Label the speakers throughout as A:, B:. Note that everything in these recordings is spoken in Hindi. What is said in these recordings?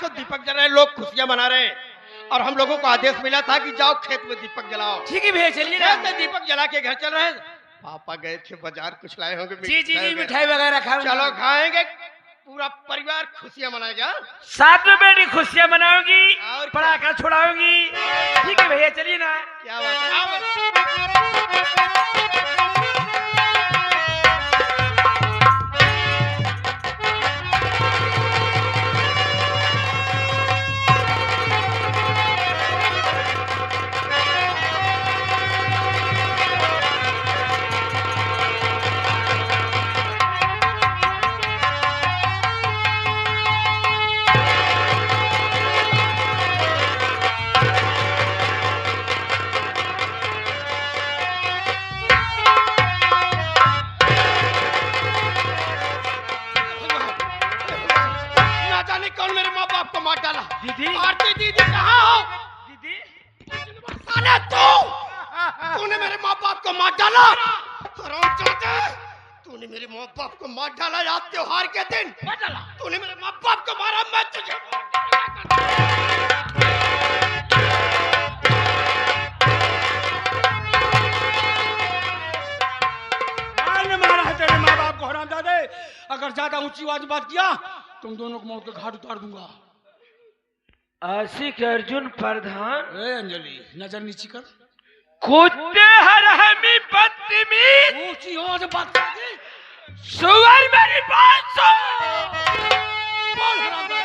A: तो दीपक जला रहे, लोग खुशियां मना रहे हैं और हम लोगों को आदेश मिला था कि जाओ खेत में दीपक जलाओ।
B: ठीक है भैया चलिए ना।
A: खेत में दीपक जला के घर चल रहे हैं। पापा गए थे बाजार, कुछ लाए होंगे।
B: जी जी जी मिठाई वगैरह खाओ।
A: चलो खाएंगे, पूरा परिवार खुशियां मनाएगा।
B: साथ में बेटी खुशियां मनाओगी
A: और
B: पटाखा छुड़ाओगी। ठीक है भैया चलिए ना।
A: क्या बात है। कौन मेरे माँ बाप को मार डाला?
B: दीदी
A: आरती दीदी कहाँ हो?
B: दीदी
A: साले तूने मेरे माँ बाप को मार डाला। हरामजादे, तूने मेरे माँ बाप को मार डाला। आज त्योहार के दिन तूने मेरे माँ बाप को मारा। मैं तुझे
B: मारा है तेरे माँ बाप को हरामजादे। अगर ज्यादा ऊंची आवाज बात किया तुम दोनों को मौत के घाट उतार दूंगा। आशिक अर्जुन प्रधान।
C: अंजलि नजर नीची कर।
B: कुत्ते हरामी बदतमीज।
C: ऊंची आवाज में बात करेगी।
B: सुअर मेरी बात सुन।
C: बोल हरामजादा।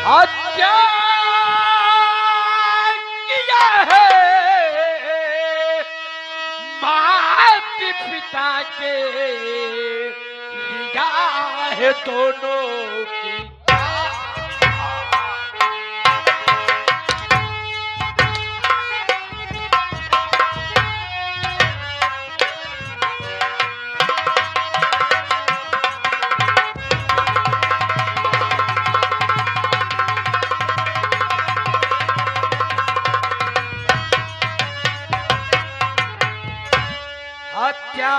B: हत्या किया है माता पिता के, लिया है दोनों की। हत्या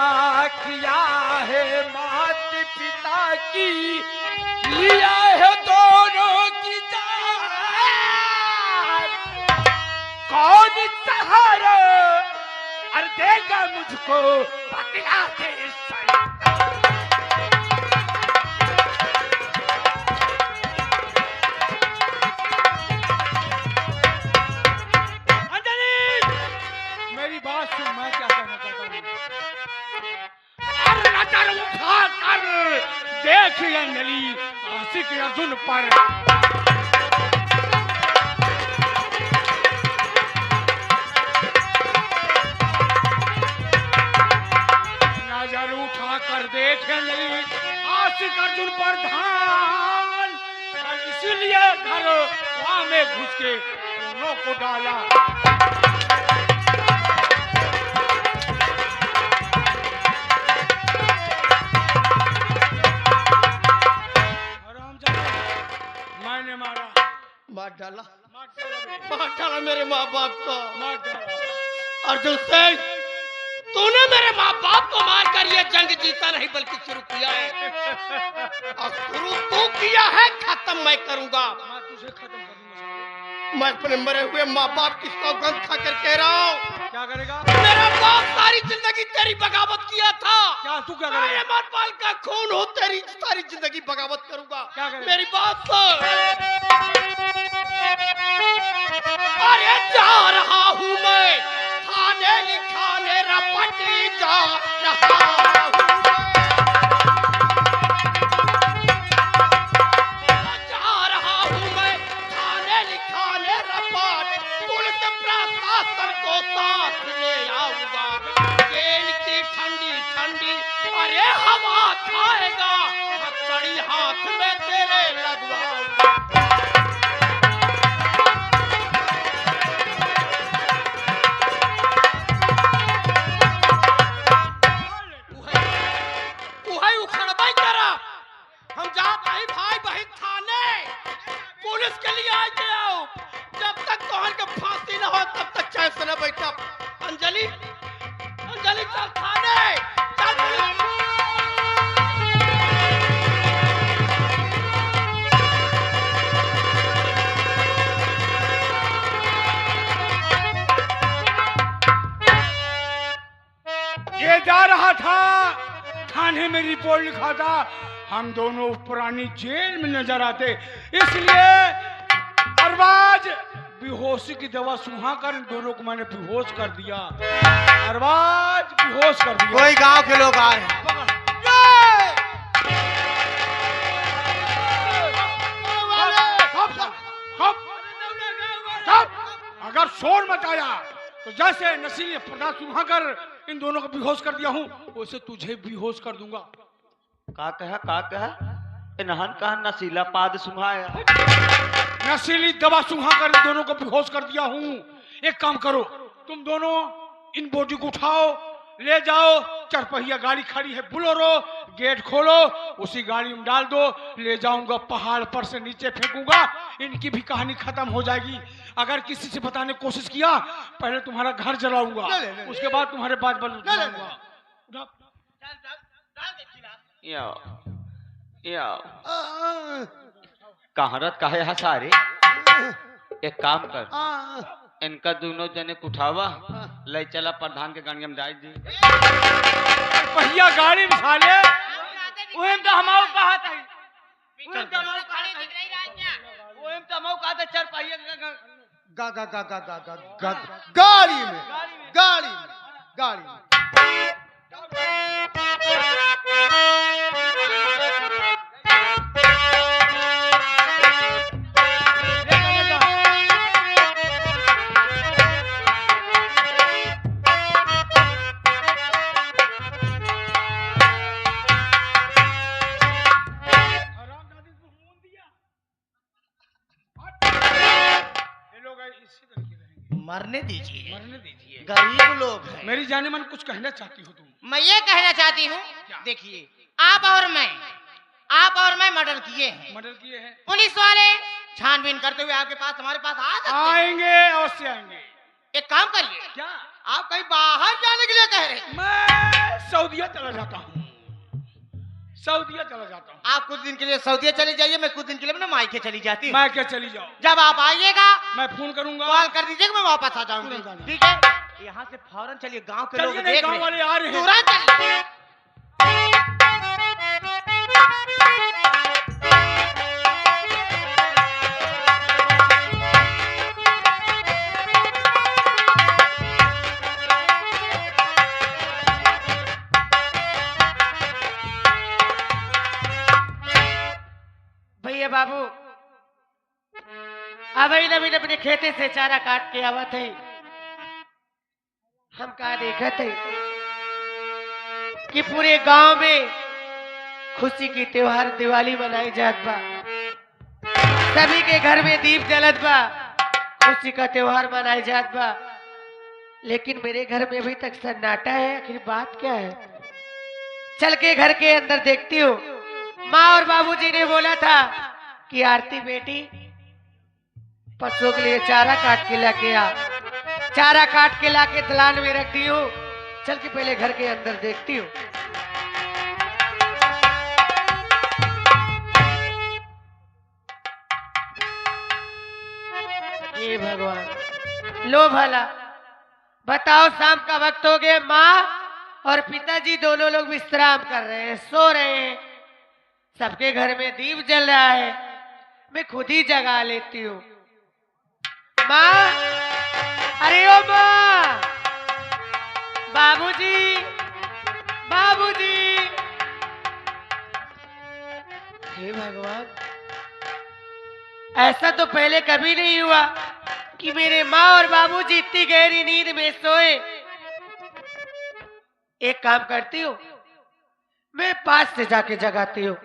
B: किया है माता पिता की, लिया है दोनों की जान। कौन सहारा अर देगा मुझको बतला दे सही।
C: अंजलि मेरी बात सुन, मैं क्या कहना चाहता हूँ।
B: उठा कर देख अंजलि आशिक अर्जुन पर। नजर उठा कर देख अंजलि आशिक अर्जुन पर ध्यान। और इसीलिए घर वहां में घुस के दोनों को डाला।
A: मार डाला मेरे माँ बाप को। अर्जुन सिंह, तूने मेरे माँ बाप को मारकर ये जंग जीता नहीं बल्कि शुरू किया है। और शुरू तू किया है, खत्म मैं करूंगा।
C: मैं तुझे खत्म कर दूंगा।
A: मैं अपने मरे हुए माँ बाप की सौगंध खाकर कह रहा हूँ।
C: क्या करेगा?
A: मेरा बाप सारी जिंदगी तेरी बगावत किया था।
C: क्या तू क्या
A: मैं
C: करेगा?
A: अमरपाल का खून हो, तेरी सारी जिंदगी बगावत करूंगा।
C: क्या करेगा?
A: मेरी बात सुन। अरे जा रहा हूँ मैं थाने लिखाने, रपटी जा रहा हूँ। जा रहा हूँ मैं थाने लिखाने, रपट पुलिस प्रशासन को साथ ले आऊंगा। जेल की ठंडी ठंडी अरे हवा खाएगा, हथकड़ी हाथ में तेरे लगवाऊंगा। हम जात नहीं भाई बहन थाने, पुलिस के लिए आ जाओ। जब तक तोहर के फांसी न हो तब तक चैन से न बैठा। अंजलि, अंजलि चल थाने, चल पुलिस।
B: थाने में रिपोर्ट लिखा था, हम दोनों पुरानी जेल में नजर आते, इसलिए अरबाज बेहोशी की दवा सुहाकर इन दोनों को मैंने बेहोश कर दिया। अरबाज बेहोश कर दिया।
A: कोई गांव के लोग आ रहे हैं।
B: अगर शोर मचाया तो जैसे नशीले पदार्थ सुहाकर इन दोनों को बेहोश कर दिया हूँ, वैसे तुझे बेहोश कर दूंगा।
D: का कहा इन्हन कहा नशीला पाद सुहाया।
B: नशीली दवा सुहाकर इन दोनों को बेहोश कर दिया हूँ। एक काम करो, तुम दोनों इन बॉडी को उठाओ, ले जाओ, चरपहिया गाड़ी खड़ी है बुलोरो, गेट खोलो, उसी गाड़ी में डाल दो, ले जाऊंगा पहाड़ पर से नीचे फेंकूंगा, इनकी भी कहानी खत्म हो जाएगी। अगर किसी से बताने की कोशिश किया, पहले तुम्हारा घर जलाऊंगा, उसके बाद तुम्हारे बात बदलूंगा।
D: कहारत काहे हसारे, एक काम कर, इनका दोनों जने उठावा, ले चला प्रधान के गाड़ी में डाल दी।
B: पहिया गाड़ी में साले
D: ओएम तो हमाऊ कहा था, ओएम तो हमाऊ कहा था चार पहिया
A: गाड़ी में मरने दीजिए, गरीब लोग हैं।
B: मेरी जाने मन कुछ कहना चाहती हो तुम?
E: मैं ये कहना चाहती हूँ, देखिए आप और मैं मर्डर किए हैं।
B: मर्डर किए हैं।
E: पुलिस वाले छानबीन करते हुए आपके पास, हमारे पास आ सकते हैं।
B: आएंगे, अवश्य आएंगे।
E: एक काम करिए,
B: क्या
E: आप कहीं बाहर जाने के लिए कह रहे हैं?
B: मैं सऊदीया चला जाता हूँ, सऊदीया चला जाता हूँ।
E: आप कुछ दिन के लिए सऊदीया चली जाइए, मैं कुछ दिन के लिए अपने मायके चली जाती हूँ।
B: मैं क्या चली जाऊँ?
E: जब आप आइएगा
B: मैं फोन करूंगा,
E: कॉल कर दीजिएगा, मैं वापस आ जाऊंगी।
B: तुरंत आना।
E: ठीक है, यहाँ से फौरन चलिए, गांव के लोग
B: चलिए,
E: देख
B: गांव वाले आ रहे हैं।
E: तुरंत चलिए। भैया बाबू अब नवीन अपने खेते से चारा काट के आवा थे, हम कहा देखा थे कि पूरे गांव में खुशी की त्योहार दिवाली मनाई जात बा, सभी के घर में दीप जलत बा, खुशी का त्योहार मनाई जात बा, लेकिन मेरे घर में अभी तक सन्नाटा है। आखिर बात क्या है? चल के घर के अंदर देखती हूँ। माँ और बाबूजी ने बोला था कि आरती बेटी पशुओं के लिए चारा काट के लाके आ, चारा काट के लाके दलान में रख दी हूँ। चल के पहले घर के अंदर देखती हूँ। ये भगवान, लो भला बताओ, शाम का वक्त हो गया, माँ और पिताजी दोनों लोग विश्राम कर रहे हैं, सो रहे हैं, सबके घर में दीप जल रहा है, मैं खुद ही जगा लेती हूँ। माँ, अरे ओ माँ, बाबूजी, बाबूजी, हे भगवान, ऐसा तो पहले कभी नहीं हुआ कि मेरे माँ और बाबूजी इतनी गहरी नींद में सोए। एक काम करती हूँ, मैं पास से जाके जगाती हूँ।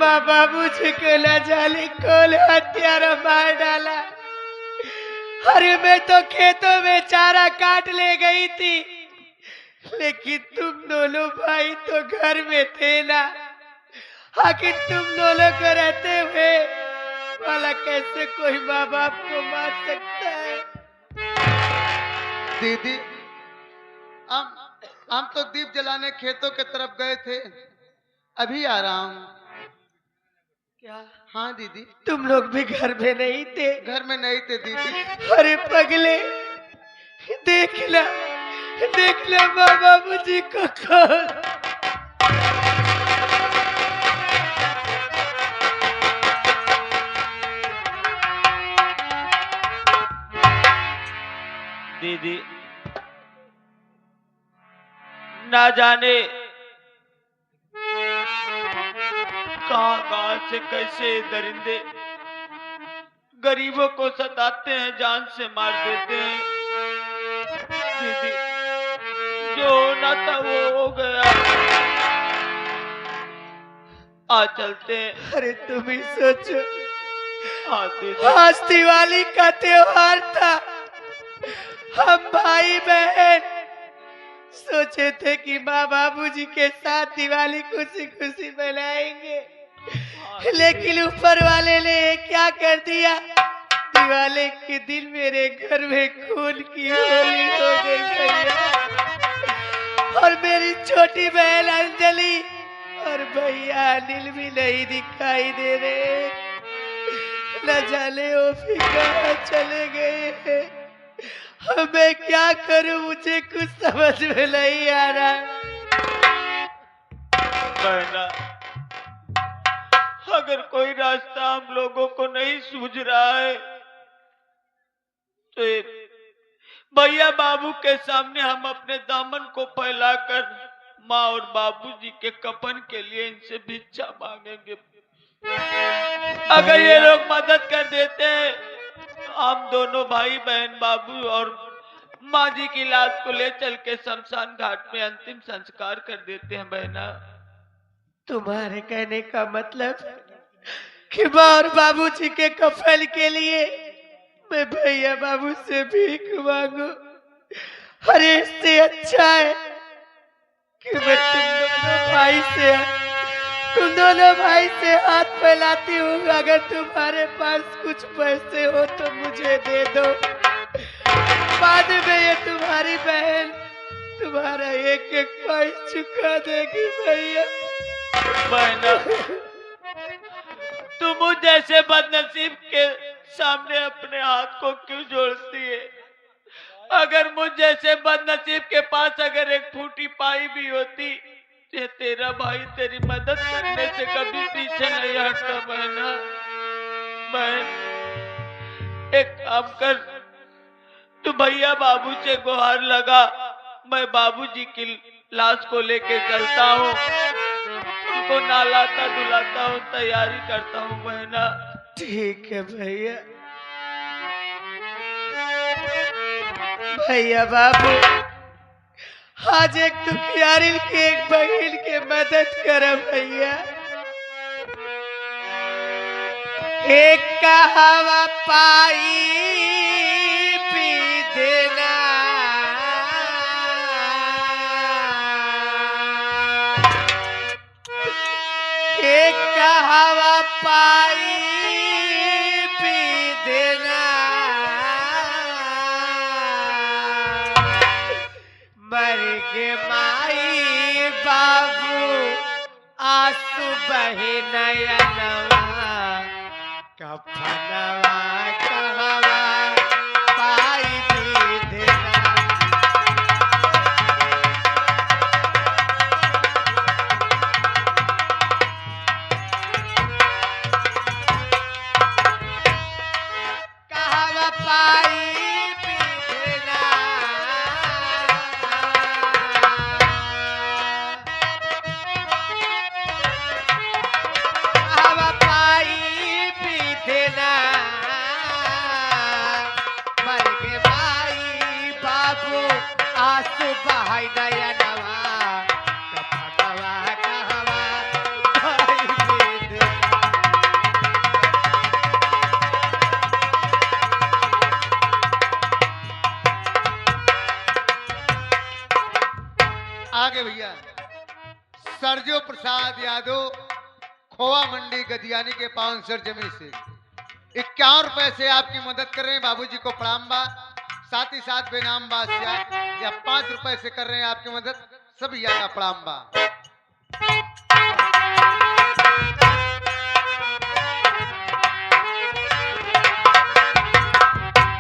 E: माँ बाबूजी को न जाने कौन हत्यारा मार डाला। अरे मैं तो खेतों में चारा काट ले गई थी, लेकिन तुम दोनों भाई तो घर में थे ना। आखिर तुम दोनों को रहते हुए भला कैसे कोई माँ बाप को मार सकता है?
A: दीदी, हम तो दीप जलाने खेतों के तरफ गए थे, अभी आ रहा हूँ।
E: क्या?
A: हाँ दीदी।
E: तुम लोग भी घर में नहीं थे?
A: घर में नहीं थे दीदी।
E: अरे पगले, देखना देखना माँ बाबूजी को कौन।
D: दीदी, ना जाने कहां से कैसे दरिंदे गरीबों को सताते हैं, जान से मार देते हैं। दीदी, जो होना था वो हो गया, आ चलते हैं।
E: अरे तुम ही सोचो,
D: हाँ दीदी।
E: आज दिवाली का त्योहार था। हम भाई बहन सोचे थे कि माँ बाबूजी के साथ दिवाली खुशी खुशी मनाएंगे, लेकिन ऊपर वाले ने क्या कर दिया, दिवाली के दिन मेरे घर में खून की होली हो गई भैया। और मेरी छोटी बहन अंजलि और भैया अनिल भी नहीं दिखाई दे रहे। न जाने वो भी कहाँ चले गए हैं। अब मैं क्या करूं, मुझे कुछ समझ में नहीं आ रहा।
D: बहना, अगर कोई रास्ता हम लोगों को नहीं सूझ रहा है तो भैया बाबू के सामने हम अपने दामन को फैलाकर माँ और बाबूजी के कफन के लिए इनसे भिक्षा मांगेंगे। अगर ये लोग मदद कर देते हैं तो हम दोनों भाई बहन बाबू और माँ जी की लाश को ले चल के शमशान घाट में अंतिम संस्कार कर देते हैं। बहना,
E: तुम्हारे कहने का मतलब कि माँ और बाबूजी के कफन के लिए मैं भैया बाबू से भीख मांगू? अरे इससे अच्छा है कि मैं तुम दोनों भाई से हाथ फैलाती हूँ। अगर तुम्हारे पास कुछ पैसे हो तो मुझे दे दो, बाद में ये तुम्हारी बहन तुम्हारा एक एक पैसा चुका देगी भैया।
D: बहना, तुम मुझ जैसे बदनसीब के सामने अपने हाथ को क्यों जोड़ती है? अगर मुझ जैसे बदनसीब के पास अगर एक फूटी पाई भी होती तो तेरा भाई तेरी मदद करने से कभी पीछे नहीं हटता। बहना, बहन, एक काम कर, तू भैया बाबू से गुहार लगा, मैं बाबूजी की लाश को लेके चलता हूँ, उनको नहलाता धुलाता हूँ, तैयारी करता हूँ। बहना,
E: ठीक है भैया। भैया बाबू, आज एक दुखियारी के एक बहन के मदद करो भैया। एक कहवा पाई पी देना, एक कहवा पाई पी देना, मर के माई बाबू आंसू बहे नयनवा, कफनवा कहवा पाई पी देना। कहवा पाई पी देना, कहवा पाई पी देना, मर के माई बाबू आंसू बहाई नयनवा, कफनवा कहवा पाई पी देना।
F: आगे भैया सरजो प्रसाद यादव खोवा मंडी गदियानी के पावन सर जमीन से 51 रुपए से आपकी मदद कर रहे हैं। बाबूजी को प्रणाम बा। साथ ही साथ बेनाम बादशाह या 5 रुपए से कर रहे हैं आपकी मदद। सभी यादा प्रणाम बा।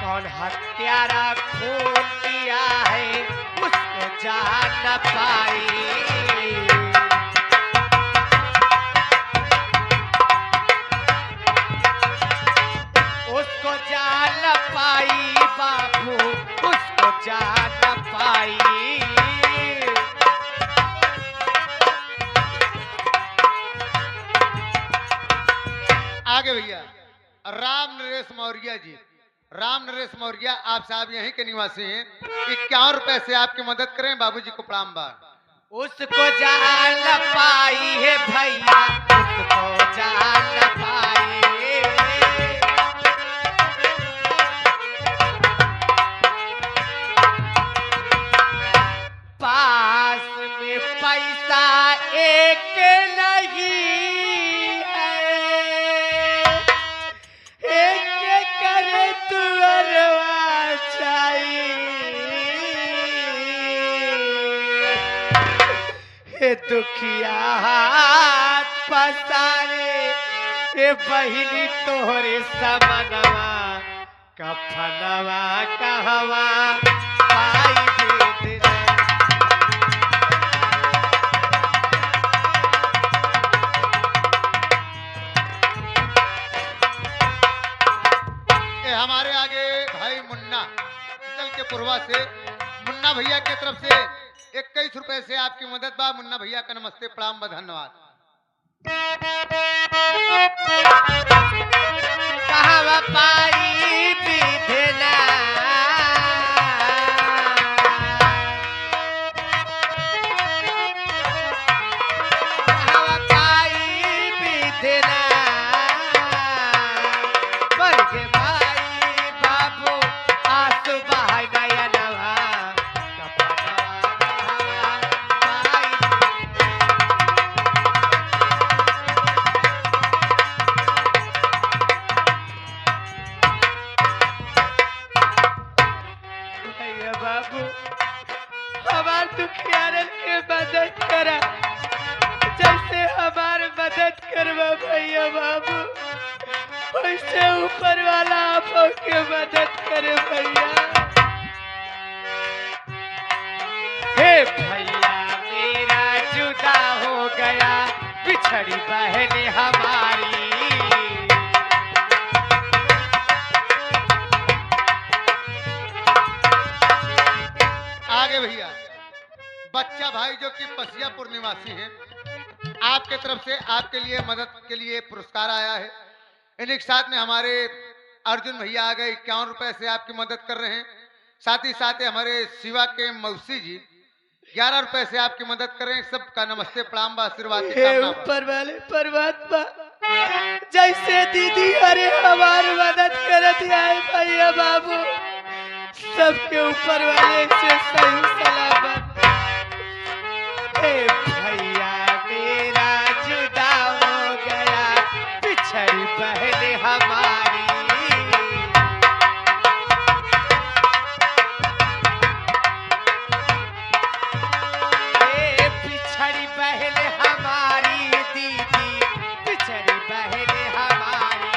E: कौन हत्यारा खून किया है उसको जान न पाई। उसको जान न पाई बाबू, उसको जान न पाई।
F: आगे भैया राम नरेश मौर्य जी, राम नरेश मौर्य आप साहब यहीं के निवासी हैं। 51 रुपए से आपकी मदद करें। बाबूजी को प्रणाम बा।
E: उसको जान न पाई है भैया, उसको जान न पाई। पास में पैसा एक नहीं है, एक करे तुअरवा चाहिए। हे दुखिया हाथ पसारे, हे बहिनी तोहरे समनवा कफनवा कहवा पाई दे।
F: हमारे आगे भाई मुन्ना चल के पुरवा से मुन्ना भैया की तरफ से 21 रुपए से आपकी मदद बा। मुन्ना भैया का नमस्ते प्रणाम बा, धन्यवाद।
E: कहवा पाई विधना, कहवा पाई विधना, वर्ग भाई बाबू आंसू बहाय नयनवा कपनवा कहवा पाई। भैया बाबू हमार दुखियारन के मदद करा, जैसे हमार मदद करवा भैया बाबू, वैसे ऊपर वाला आप के मदद करे भैया। हे भैया मेरा जुदा हो गया बिछड़ी बहन हमारी।
F: आगे भैया बच्चा भाई जो कि पसियापुर निवासी हैं, आपके तरफ से आपके लिए मदद के लिए पुरस्कार आया है। इन्हीं के साथ में हमारे अर्जुन भैया आ गए, 51 रुपए से आपकी मदद कर रहे हैं। साथ ही साथ हमारे शिवा के मौसी जी 11 रुपए से आपकी मदद कर रहे हैं। सबका नमस्ते प्रणाम बा, आशीर्वाद की
E: हे
F: कामना बा।
E: ऊपर वाले परमात्मा, जैसे दीदी अरे हमारी मदद करत आए भैया बाबू, सबके ऊपर वाले से सही सलामत। हे भैया मेरा जुदा हो गया बिछड़ी बहन हमारी। हे बिछड़ी बहन हमारी दीदी, बिछड़ी बहन हमारी।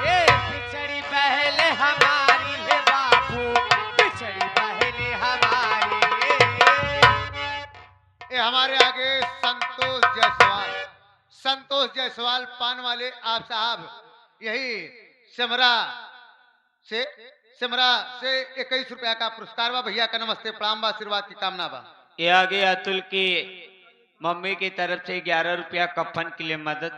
E: ये बिछड़ी बहन हमारी है बाबू, बिछड़ी बहन हमारी।
F: ये हमारे आगे संतोष जायसवाल पान वाले आप साहब यही सिमरा से 21 रुपया का पुरस्कार बा। भैया का नमस्ते प्रणाम बा, आशीर्वाद की कामना बा।
D: ये आगे अतुल की मम्मी की तरफ से 11 रुपया कफन के लिए मदद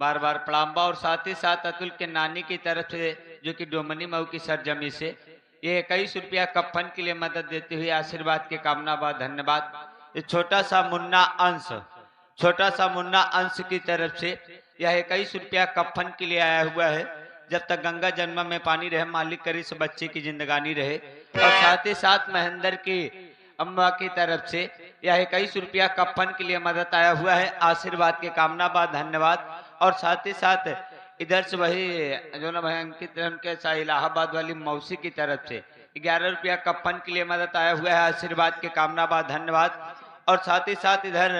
D: बार बार प्रणाम बा। और साथ ही साथ अतुल के नानी की तरफ से जो कि डोमनी मऊ की सरजमी से ये 21 रुपया कफन के लिए मदद देते हुए आशीर्वाद की कामना बा, धन्यवाद। ये छोटा सा मुन्ना अंश की तरफ से यह 21 रुपया कफन के लिए आया हुआ है। जब तक गंगा जन्म में पानी रहे, मालिक करे इस बच्चे की जिंदगानी रहे। और साथ ही साथ महेंद्र की अम्मा की तरफ से यह 21 रुपया कफन के लिए मदद आया हुआ है। आशीर्वाद के कामना बाद धन्यवाद। और साथ ही साथ इधर से वही जो ना भाई अंकित के साथ इलाहाबाद वाली मौसी की तरफ से 11 रुपया कफन के लिए मदद आया हुआ है। आशीर्वाद के कामना बाद धन्यवाद। और साथ ही साथ इधर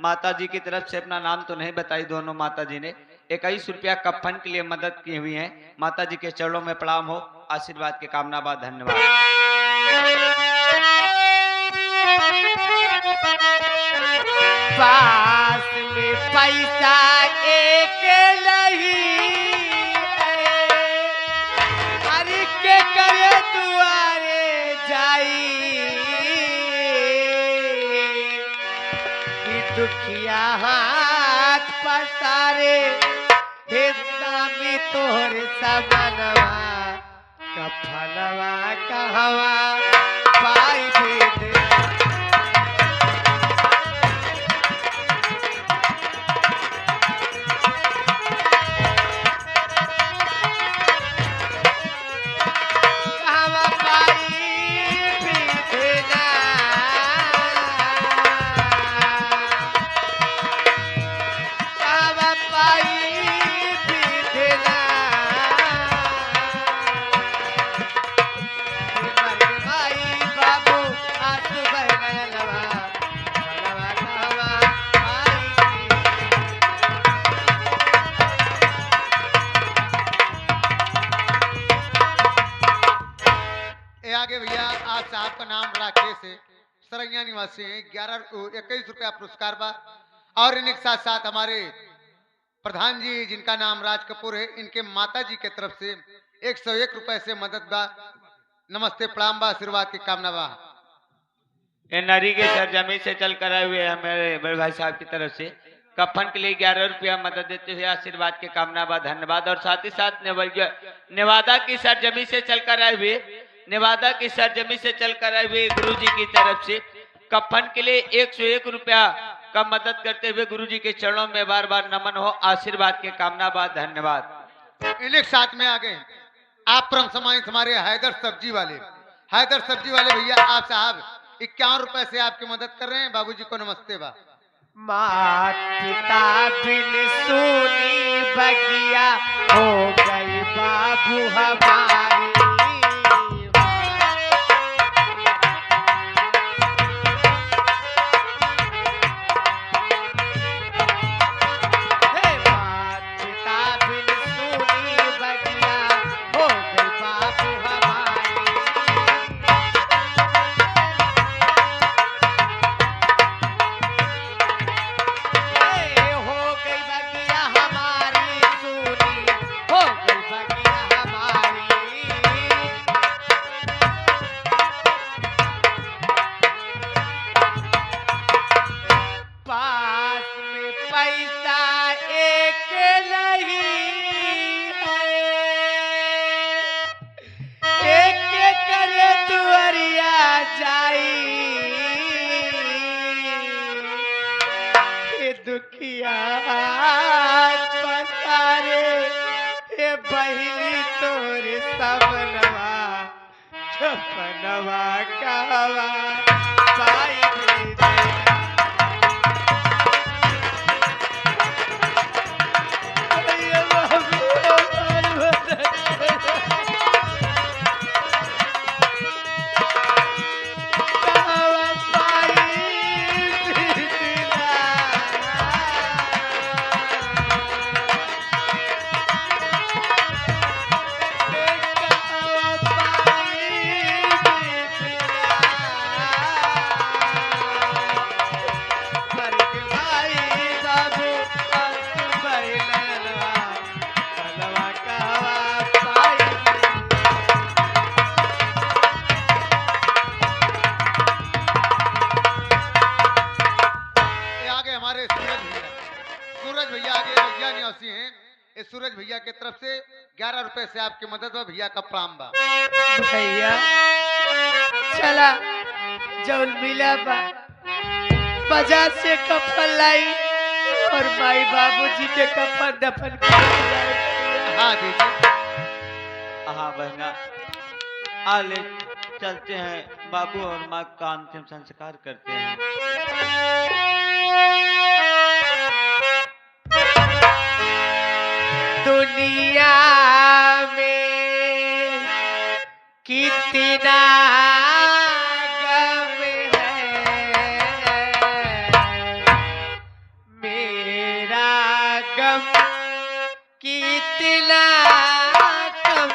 D: माता जी की तरफ से, अपना नाम तो नहीं बताई दोनों माता जी ने, 21 रुपया कफन के लिए मदद की हुई है। माता जी के चरणों में प्रणाम हो। आशीर्वाद के कामना बाद धन्यवाद।
E: पास में पैसा एक नहीं हर के करे दुआरे जाई कि दुखिया हाथ पसारे हिस्सा में तोहरे सबनवा कफनवा कहवा पाई भेद
F: आगे भैया आप साहब का नाम राकेश है, सरैया निवासी हैं। 21 रुपया पुरस्कार बा। और इनके साथ साथ हमारे प्रधान जी जिनका नाम राज कपूर है, इनके माता जी के तरफ से 101 रुपए से मदद बा। नमस्ते प्रणाम बा, आशीर्वाद की कामना बा।
D: ये नरी के सरजमी से चल कर आए हुए हमारे बड़े भाई साहब की तरफ से कफन के लिए 11 रुपया मदद देते हुए आशीर्वाद के कामना बा धन्यवाद। और साथ ही साथ नेवादा की सरजमी से चलकर आए हुए, नेवादा की सरजमी से चलकर आए हुए गुरुजी की तरफ से कफन के लिए 101 रुपया का मदद करते हुए गुरुजी के चरणों में बार बार नमन हो। आशीर्वाद के कामना बा धन्यवाद।
F: इनके साथ में आगे आप परम सम्मानित हमारे हैदर सब्जी वाले भैया आप साहब 51 रुपए से आपकी मदद कर रहे हैं। बाबूजी को नमस्ते बा।
E: मात पिता बिन सुनी बगिया हो गई बाबू हमारी दुखिया पसारे हे बहिनी तोरे सबनवा छपनवा कहवा पाई
F: सूरज भैया के तरफ से 11 रुपए से आपकी मदद में भैया का प्रणाम बा।
E: भैया चला जौन मिला बा बाजार से कफन लाई और माई बाबूजी के कफन दफन कर।
F: हाँ दीदी।
D: हाँ बहना, आले चलते हैं, बाबू और माँ का अंतिम संस्कार करते हैं।
E: दुनिया में कितना गम है, मेरा गम कितना कम